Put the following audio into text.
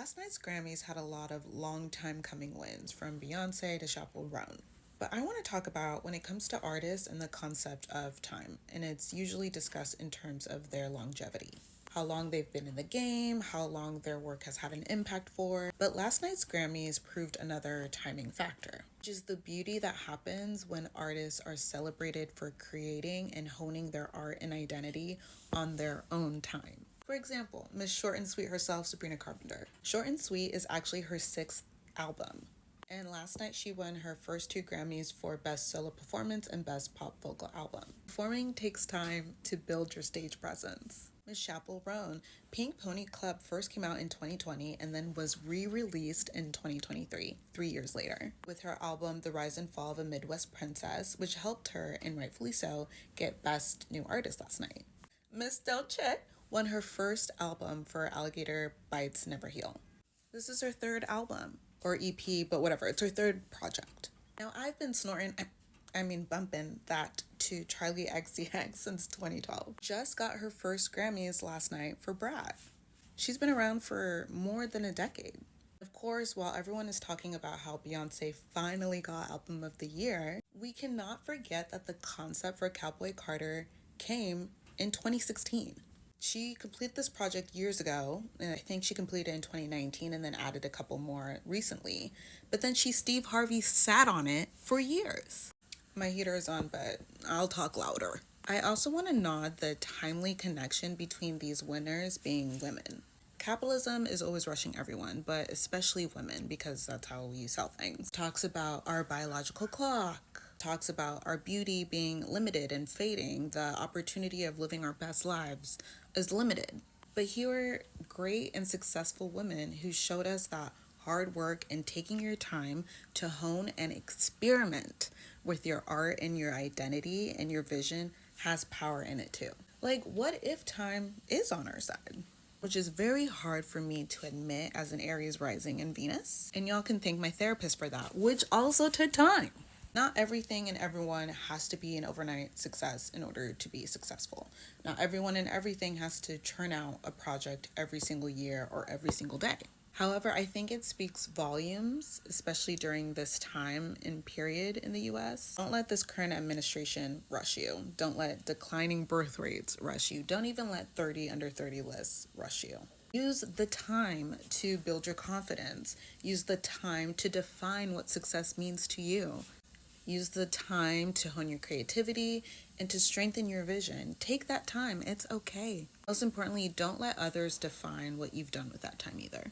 Last night's Grammys had a lot of long time coming wins, from Beyonce to Chappell Roan. But I want to talk about when it comes to artists and the concept of time, and it's usually discussed in terms of their longevity. How long they've been in the game, how long their work has had an impact for. But last night's Grammys proved another timing factor, which is the beauty that happens when artists are celebrated for creating and honing their art and identity on their own time. For example, Miss Short and Sweet herself, Sabrina Carpenter. Short and Sweet is actually her sixth album. And last night she won her first two Grammys for Best Solo Performance and Best Pop Vocal Album. Performing takes time to build your stage presence. Miss Chappell Roan, Pink Pony Club first came out in 2020 and then was re-released in 2023, 3 years later, with her album The Rise and Fall of a Midwest Princess, which helped her, and rightfully so, get Best New Artist last night. Miss Dolce won her first album for Alligator Bites Never Heal. This is her third album, or EP, but whatever, it's her third project. Now, I've been bumping that to Charlie XCX since 2012. Just got her first Grammys last night for Brat. She's been around for more than a decade. Of course, while everyone is talking about how Beyonce finally got Album of the Year, we cannot forget that the concept for Cowboy Carter came in 2016. She completed this project years ago, and I think she completed it in 2019 and then added a couple more recently. But then she Steve Harvey sat on it for years. My heater is on, but I'll talk louder. I also want to nod the timely connection between these winners being women. Capitalism is always rushing everyone, but especially women, because that's how we sell things. Talks about our biological clock, talks about our beauty being limited and fading, the opportunity of living our best lives is limited. But here are great and successful women who showed us that hard work and taking your time to hone and experiment with your art and your identity and your vision has power in it too. Like, what if time is on our side? Which is very hard for me to admit as an Aries rising in Venus. And y'all can thank my therapist for that, which also took time. Not everything and everyone has to be an overnight success in order to be successful. Not everyone and everything has to churn out a project every single year or every single day. However, I think it speaks volumes, especially during this time and period in the US. Don't let this current administration rush you. Don't let declining birth rates rush you. Don't even let 30 under 30 lists rush you. Use the time to build your confidence. Use the time to define what success means to you. Use the time to hone your creativity and to strengthen your vision. Take that time. It's okay. Most importantly, don't let others define what you've done with that time either.